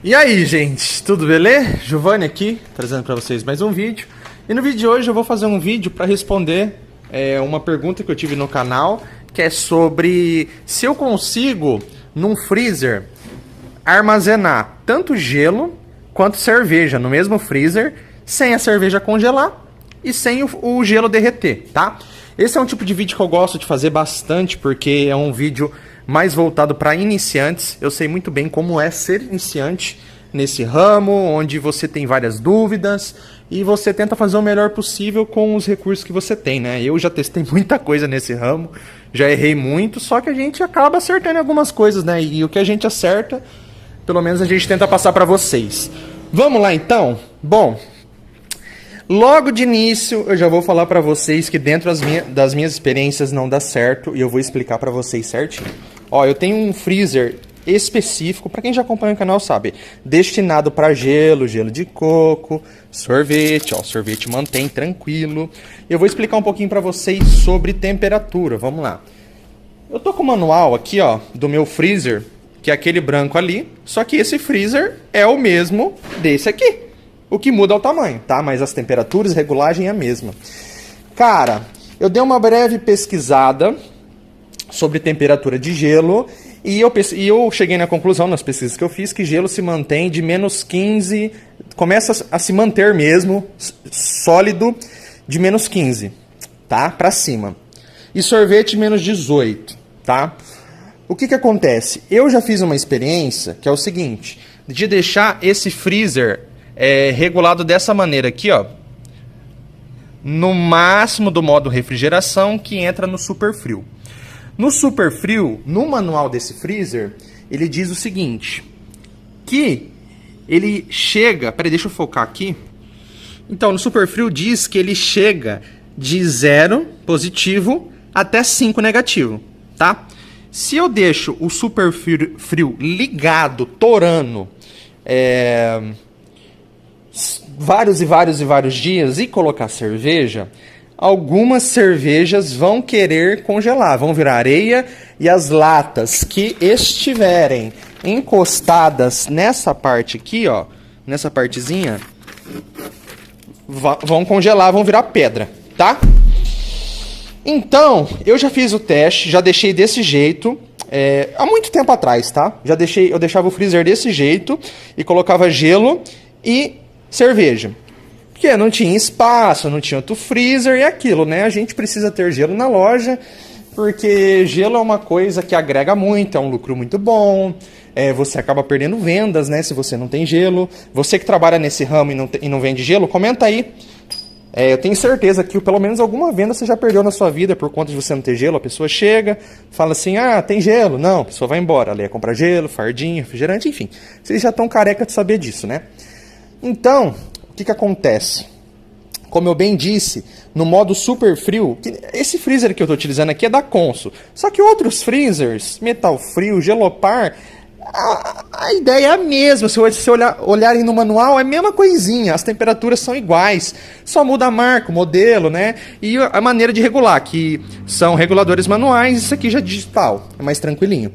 E aí, gente, tudo beleza? Giovanni aqui, trazendo para vocês mais um vídeo. E no vídeo de hoje eu vou fazer um vídeo para responder uma pergunta que eu tive no canal, que é sobre se eu consigo, num freezer, armazenar tanto gelo quanto cerveja no mesmo freezer, sem a cerveja congelar e sem o gelo derreter, tá? Esse é um tipo de vídeo que eu gosto de fazer bastante, porque é um vídeo mais voltado para iniciantes. Eu sei muito bem como é ser iniciante nesse ramo, onde você tem várias dúvidas e você tenta fazer o melhor possível com os recursos que você tem, né? Eu já testei muita coisa nesse ramo, já errei muito, só que a gente acaba acertando algumas coisas, né? E o que a gente acerta, pelo menos a gente tenta passar para vocês. Vamos lá então? Bom, logo de início eu já vou falar para vocês que dentro das minhas experiências não dá certo e eu vou explicar para vocês certinho. Ó, eu tenho um freezer específico, para quem já acompanha o canal sabe, destinado para gelo, gelo de coco, sorvete, ó, sorvete mantém tranquilo. Eu vou explicar um pouquinho para vocês sobre temperatura, vamos lá. Eu tô com o manual aqui, ó, do meu freezer, que é aquele branco ali, só que esse freezer é o mesmo desse aqui. O que muda é o tamanho, tá? Mas as temperaturas, regulagem é a mesma. Cara, eu dei uma breve pesquisada sobre temperatura de gelo e eu cheguei na conclusão, nas pesquisas que eu fiz, que gelo se mantém de menos 15, começa a se manter mesmo sólido de menos 15, tá? Pra cima. E sorvete menos 18, tá? O que acontece? Eu já fiz uma experiência que é o seguinte, de deixar esse freezer regulado dessa maneira aqui, ó, no máximo do modo refrigeração, que entra no super frio. No super frio, no manual desse freezer, ele diz o seguinte, que ele chega, peraí, deixa eu focar aqui. Então, no super frio diz que ele chega de 0 positivo até 5 negativo, tá? Se eu deixo o super frio ligado, torando, vários dias e colocar cerveja, algumas cervejas vão querer congelar, vão virar areia, e as latas que estiverem encostadas nessa parte aqui, ó, nessa partezinha, vão congelar, vão virar pedra, tá? Então, eu já fiz o teste, já deixei desse jeito, há muito tempo atrás, tá? Eu deixava o freezer desse jeito e colocava gelo e cerveja. Porque não tinha espaço, não tinha outro freezer e aquilo, né? A gente precisa ter gelo na loja, porque gelo é uma coisa que agrega muito, é um lucro muito bom. Você acaba perdendo vendas, né? Se você não tem gelo. Você que trabalha nesse ramo e não vende gelo, comenta aí. Eu tenho certeza que pelo menos alguma venda você já perdeu na sua vida por conta de você não ter gelo. A pessoa chega, fala assim, ah, tem gelo. Não, a pessoa vai embora. Ela ia comprar gelo, fardinha, refrigerante, enfim. Vocês já estão careca de saber disso, né? Então, o que acontece? Como eu bem disse, no modo super frio, esse freezer que eu estou utilizando aqui é da Consul. Só que outros freezers, Metal Frio, Gelopar, a ideia é a mesma. Se você olharem no manual, é a mesma coisinha. As temperaturas são iguais. Só muda a marca, o modelo, né? E a maneira de regular, que são reguladores manuais. Isso aqui já é digital, é mais tranquilinho.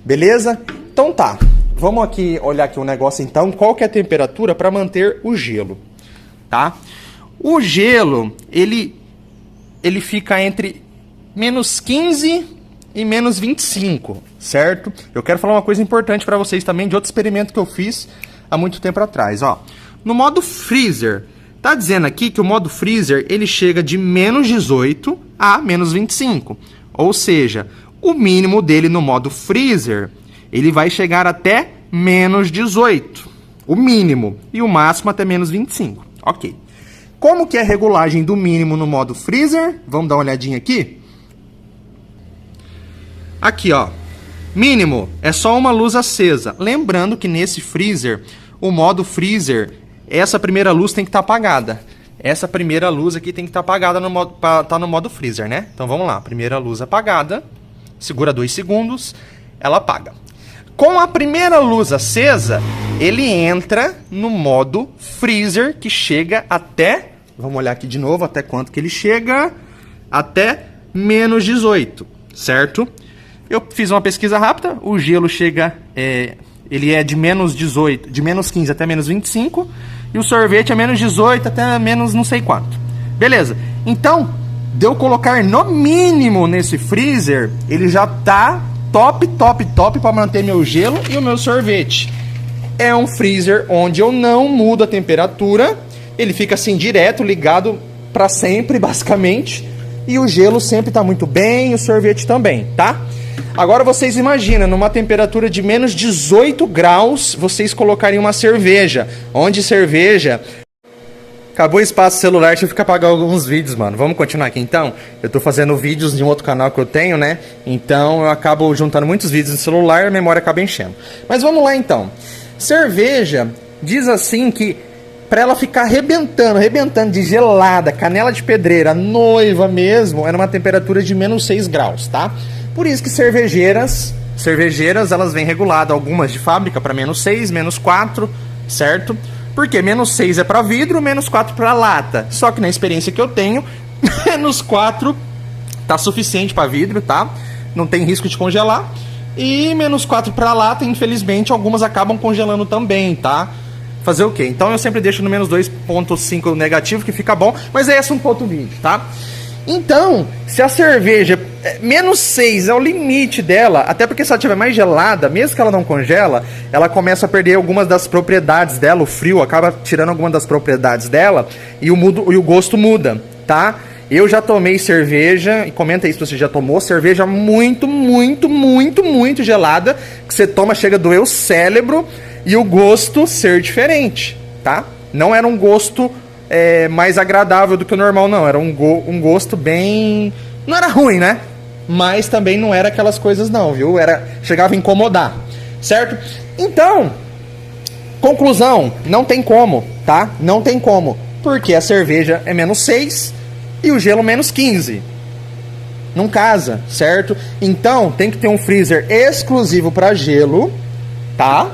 Beleza? Então tá. Vamos aqui olhar aqui um negócio então, qual que é a temperatura para manter o gelo, tá? O gelo, ele fica entre menos 15 e menos 25, certo? Eu quero falar uma coisa importante para vocês também de outro experimento que eu fiz há muito tempo atrás, ó. No modo freezer, tá dizendo aqui que o modo freezer, ele chega de menos 18 a menos 25. Ou seja, o mínimo dele no modo freezer, ele vai chegar até menos 18, o mínimo, e o máximo até menos 25, ok. Como que é a regulagem do mínimo no modo freezer? Vamos dar uma olhadinha aqui? Aqui, ó, mínimo é só uma luz acesa. Lembrando que nesse freezer, o modo freezer, essa primeira luz tem que estar apagada. Essa primeira luz aqui tem que estar apagada tá no modo freezer, né? Então vamos lá, primeira luz apagada, segura 2 segundos, ela apaga. Com a primeira luz acesa, ele entra no modo freezer, que chega até, vamos olhar aqui de novo, até quanto que ele chega? Até menos 18, certo? Eu fiz uma pesquisa rápida, o gelo chega Ele é de menos 18, de menos 15 até menos 25. E o sorvete é menos 18 até menos não sei quanto. Beleza. Então, de eu colocar no mínimo nesse freezer, ele já tá top para manter meu gelo e o meu sorvete. É um freezer onde eu não mudo a temperatura. Ele fica assim direto, ligado para sempre, basicamente. E o gelo sempre tá muito bem, o sorvete também, tá? Agora vocês imaginam, numa temperatura de menos 18 graus, vocês colocarem uma cerveja. Onde cerveja... Acabou o espaço celular, deixa eu ficar apagar alguns vídeos, mano. Vamos continuar aqui então? Eu tô fazendo vídeos de um outro canal que eu tenho, né? Então eu acabo juntando muitos vídeos no celular e a memória acaba enchendo. Mas vamos lá então. Cerveja, diz assim que pra ela ficar arrebentando de gelada, canela de pedreira, noiva mesmo, é numa temperatura de menos 6 graus, tá? Por isso que cervejeiras, elas vêm reguladas, algumas de fábrica para menos 6, menos 4, certo? Porque menos 6 é para vidro, menos 4 para lata. Só que na experiência que eu tenho, menos 4 tá suficiente para vidro, tá? Não tem risco de congelar. E menos 4 para lata, infelizmente, algumas acabam congelando também, tá? Fazer o quê? Então eu sempre deixo no menos 2,5 negativo, que fica bom. Mas é assunto para outro vídeo, tá? Então, se a cerveja... menos 6 é o limite dela, até porque se ela estiver mais gelada, mesmo que ela não congela, ela começa a perder algumas das propriedades dela, o frio acaba tirando algumas das propriedades dela, e o gosto muda, tá? Eu já tomei cerveja, e comenta aí se você já tomou, cerveja muito gelada, que você toma, chega a doer o cérebro, e o gosto ser diferente, tá? Não era um gosto... mais agradável do que o normal, não. Era um gosto bem... Não era ruim, né? Mas também não era aquelas coisas não, viu? Chegava a incomodar, certo? Então, conclusão, não tem como, tá? Não tem como. Porque a cerveja é menos 6 e o gelo menos 15. Não casa, certo? Então, tem que ter um freezer exclusivo para gelo, tá?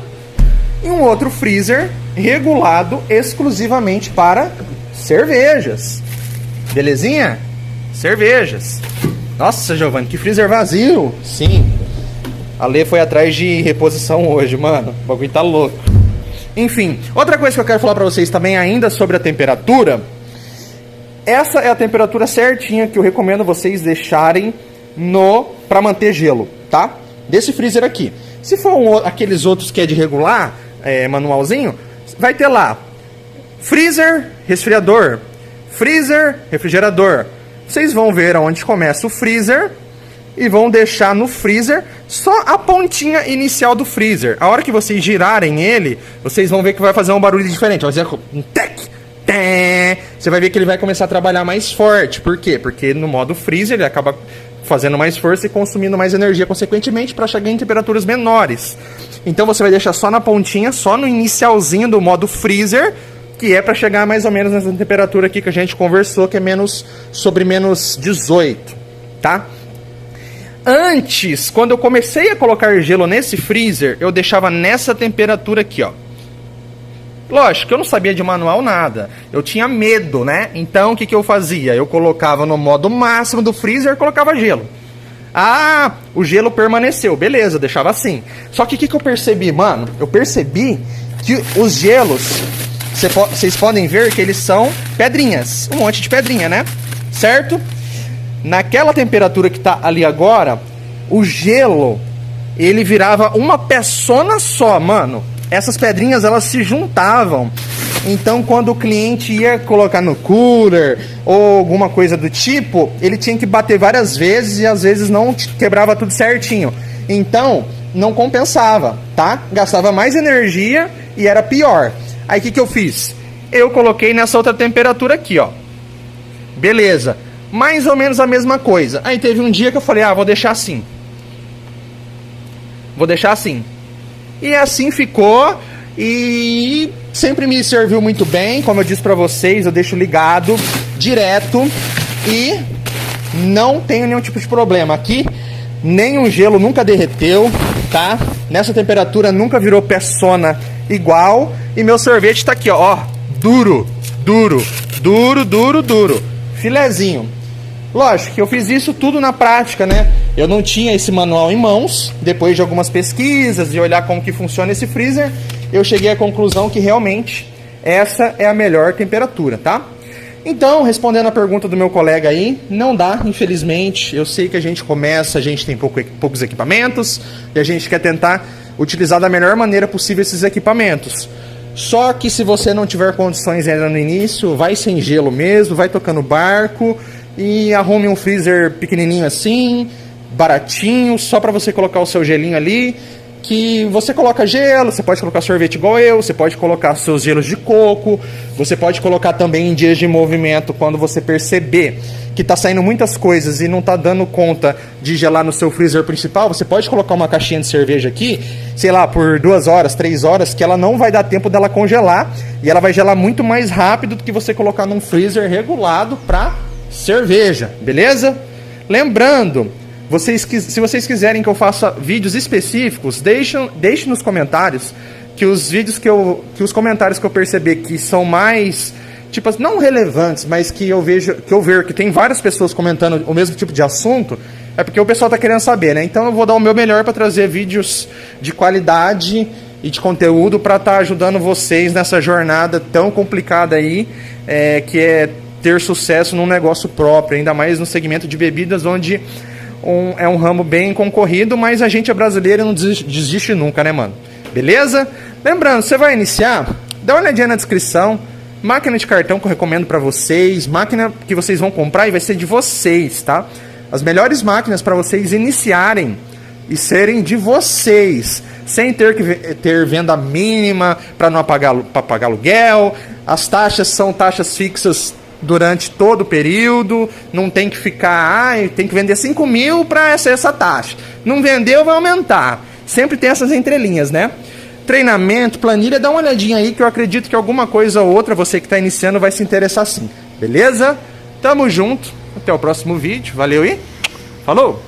E um outro freezer regulado exclusivamente para cervejas. Belezinha? Cervejas. Nossa, Giovanni, que freezer vazio. Sim. A Lê foi atrás de reposição hoje, mano. O bagulho tá louco. Enfim, outra coisa que eu quero falar pra vocês também ainda sobre a temperatura. Essa é a temperatura certinha que eu recomendo vocês deixarem pra manter gelo, tá? Desse freezer aqui. Se for aqueles outros que é de regular, manualzinho, vai ter lá freezer, resfriador, freezer, refrigerador. Vocês vão ver onde começa o freezer e vão deixar no freezer só a pontinha inicial do freezer. A hora que vocês girarem ele, vocês vão ver que vai fazer um barulho diferente. Vai fazer um tec, tec. Você vai ver que ele vai começar a trabalhar mais forte. Por quê? Porque no modo freezer ele acaba fazendo mais força e consumindo mais energia, consequentemente, para chegar em temperaturas menores. Então você vai deixar só na pontinha, só no inicialzinho do modo freezer, que é para chegar mais ou menos nessa temperatura aqui que a gente conversou, que é sobre menos 18, tá? Antes, quando eu comecei a colocar gelo nesse freezer, eu deixava nessa temperatura aqui, ó. Lógico que eu não sabia de manual nada, eu tinha medo, né? Então o que eu fazia? Eu colocava no modo máximo do freezer e colocava gelo. Ah, o gelo permaneceu, beleza, eu deixava assim. Só que o que eu percebi, mano? Eu percebi que os gelos, vocês podem ver que eles são pedrinhas, um monte de pedrinha, né? Certo? Naquela temperatura que tá ali agora, o gelo, ele virava uma peçona só, mano. Essas pedrinhas, elas se juntavam. Então, quando o cliente ia colocar no cooler ou alguma coisa do tipo, ele tinha que bater várias vezes e às vezes não quebrava tudo certinho. Então, não compensava, tá? Gastava mais energia e era pior. Aí, o que eu fiz? Eu coloquei nessa outra temperatura aqui, ó. Beleza. Mais ou menos a mesma coisa. Aí, teve um dia que eu falei, vou deixar assim. Vou deixar assim. E assim ficou, e sempre me serviu muito bem, como eu disse pra vocês, eu deixo ligado direto e não tenho nenhum tipo de problema. Aqui, nenhum gelo nunca derreteu, tá? Nessa temperatura nunca virou peçona igual, e meu sorvete tá aqui, ó, duro, filezinho. Lógico que eu fiz isso tudo na prática, né? Eu não tinha esse manual em mãos. Depois de algumas pesquisas, de olhar como que funciona esse freezer, eu cheguei à conclusão que realmente essa é a melhor temperatura, tá? Então, respondendo a pergunta do meu colega aí, não dá, infelizmente. Eu sei que a gente começa, a gente tem poucos equipamentos e a gente quer tentar utilizar da melhor maneira possível esses equipamentos. Só que se você não tiver condições ainda no início, vai sem gelo mesmo, vai tocando barco e arrume um freezer pequenininho assim, baratinho, só para você colocar o seu gelinho ali, que você coloca gelo, você pode colocar sorvete igual eu, você pode colocar seus gelos de coco, você pode colocar também em dias de movimento, quando você perceber que está saindo muitas coisas e não está dando conta de gelar no seu freezer principal, você pode colocar uma caixinha de cerveja aqui, sei lá, por 2 horas, 3 horas, que ela não vai dar tempo dela congelar, e ela vai gelar muito mais rápido do que você colocar num freezer regulado para cerveja, beleza? Lembrando, se vocês quiserem que eu faça vídeos específicos, deixe nos comentários que os vídeos que os comentários que eu perceber que são mais, tipo, não relevantes, mas que eu ver que tem várias pessoas comentando o mesmo tipo de assunto, é porque o pessoal tá querendo saber, né? Então eu vou dar o meu melhor para trazer vídeos de qualidade e de conteúdo para estar ajudando vocês nessa jornada tão complicada aí, que é ter sucesso num negócio próprio, ainda mais no segmento de bebidas, onde é um ramo bem concorrido, mas a gente é brasileiro e não desiste nunca, né, mano? Beleza? Lembrando, você vai iniciar, dá uma olhadinha na descrição, máquina de cartão que eu recomendo para vocês, máquina que vocês vão comprar e vai ser de vocês, tá? As melhores máquinas para vocês iniciarem e serem de vocês, sem ter que ter venda mínima para não pagar aluguel. As taxas são taxas fixas durante todo o período, não tem que ficar, tem que vender 5 mil para essa taxa. Não vendeu, vai aumentar. Sempre tem essas entrelinhas, né? Treinamento, planilha, dá uma olhadinha aí que eu acredito que alguma coisa ou outra, você que está iniciando, vai se interessar sim. Beleza? Tamo junto, até o próximo vídeo. Valeu e falou!